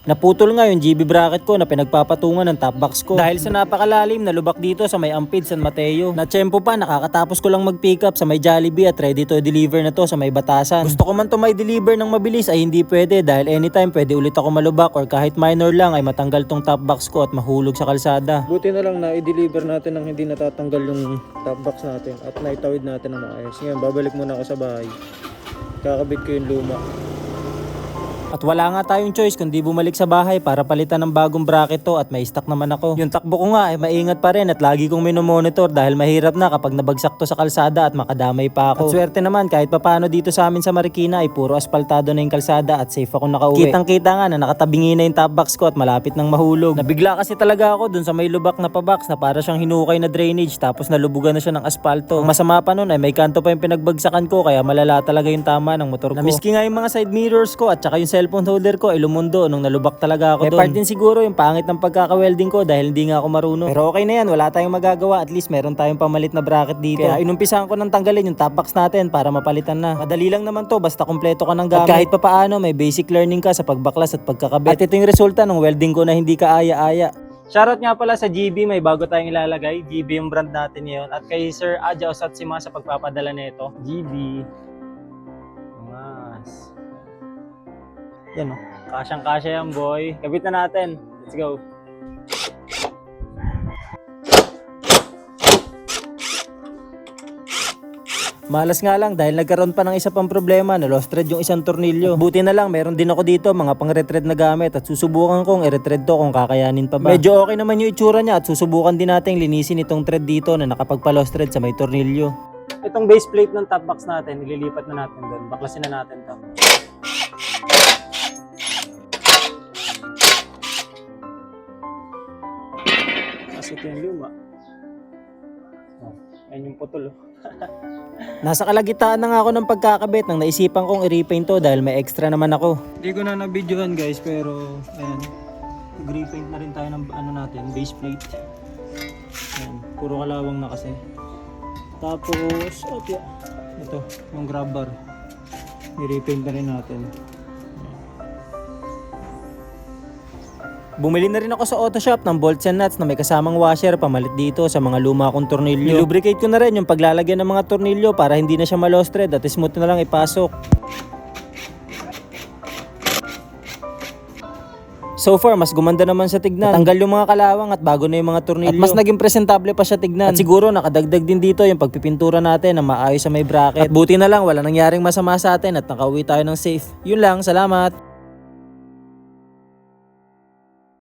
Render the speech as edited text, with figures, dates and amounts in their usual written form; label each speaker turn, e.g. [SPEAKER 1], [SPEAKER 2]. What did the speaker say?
[SPEAKER 1] Naputol nga yung GB bracket ko na pinagpapatungan ng top box ko. Dahil sa napakalalim na lubak dito sa may Ampid San Mateo. Natsyempo pa, nakakatapos ko lang mag-pick up sa may Jollibee at ready to deliver na to sa may Batasan. Gusto ko man to may deliver ng mabilis ay hindi pwede dahil anytime pwede ulit ako malubak or kahit minor lang ay matanggal tong top box ko at mahulog sa kalsada. Buti na lang na i-deliver natin ng hindi natatanggal yung top box natin at naitawid natin ng maayos. Ngayon babalik muna ako sa bahay. Kakabit ko yung luma. At wala nga tayong choice kundi bumalik sa bahay para palitan ng bagong bracket to at may stock naman ako. Yung takbo ko nga ay maingat pa rin at lagi kong minomonitor dahil mahirap na kapag nabagsak to sa kalsada at makadamay pa ako. At swerte naman kahit papano dito sa amin sa Marikina ay puro aspaltado na yung kalsada at safe ako nakauwi. Kitang kita nga na nakatabingi na yung top box ko at malapit nang mahulog. Nabigla kasi talaga ako dun sa may lubak na pabox na para siyang hinukay na drainage tapos nalubugan na siya ng aspalto. Ang masama pa nun ay may kanto pa yung pinagbagsakan ko kaya malala talaga yung tama ng motor ko. Namiski nga yung mga side mirrors ko at saka yung cellphone holder ko ay lumundo nung nalubak talaga ako doon. Part din siguro yung pangit ng pagkaka-welding ko dahil hindi nga ako marunong. Pero okay na yan, wala tayong magagawa. At least meron tayong pamalit na bracket dito. Kaya inumpisahan ko nang tanggalin yung top box natin para mapalitan na. Madali lang naman to basta kumpleto ka ng gamit. At kahit papaano may basic learning ka sa pagbaklas at pagkakabit. At ito yung resulta ng welding ko na hindi ka aya-aya. Shoutout nga pala sa GB, may bago tayong ilalagay. GB yung brand natin ngayon. At kay Sir Aja Osatsima sa pagpapadala nito. GB. Mas. Yan o. Kasyang-kasya yan, boy. Kabit na natin. Let's go. Malas nga lang dahil nagkaroon pa ng isa pang problema na lost thread yung isang tornilyo. At buti na lang meron din ako dito mga pang-retread na gamit at susubukan kong i-retread to kung kakayanin pa ba. Medyo okay naman yung itsura niya at susubukan din natin linisin itong thread dito na nakapagpa-lost thread sa may tornilyo. Itong base plate ng top box natin, ililipat na natin doon. Baklasin na natin to. Kasi ito yung luma. Oh, ayun yung putol. Nasa kalagitnaan na nga ako ng pagkakabit nang naisipan kong i-repaint to dahil may extra naman ako. Hindi ko na na-videohan guys pero ayan. Nag-repaint na rin tayo ng ano natin, base plate. Ayan, puro kalawang na kasi. Tapos, ito, yung grab bar. I-repaint na rin natin. Bumili na rin ako sa auto shop ng bolts and nuts na may kasamang washer pamalit dito sa mga luma kong tornilyo. Nilubricate ko na rin yung paglalagyan ng mga tornilyo para hindi na siya ma-lost thread at smooth na lang ipasok. So far, mas gumanda naman sa tignan. Tanggal yung mga kalawang at bago na yung mga tornilyo. At mas naging presentable pa siya tignan. At siguro nakadagdag din dito yung pagpipintura natin na maayos sa may bracket. At buti na lang, wala nangyaring masama sa atin at nakauwi tayo ng safe. Yun lang, salamat!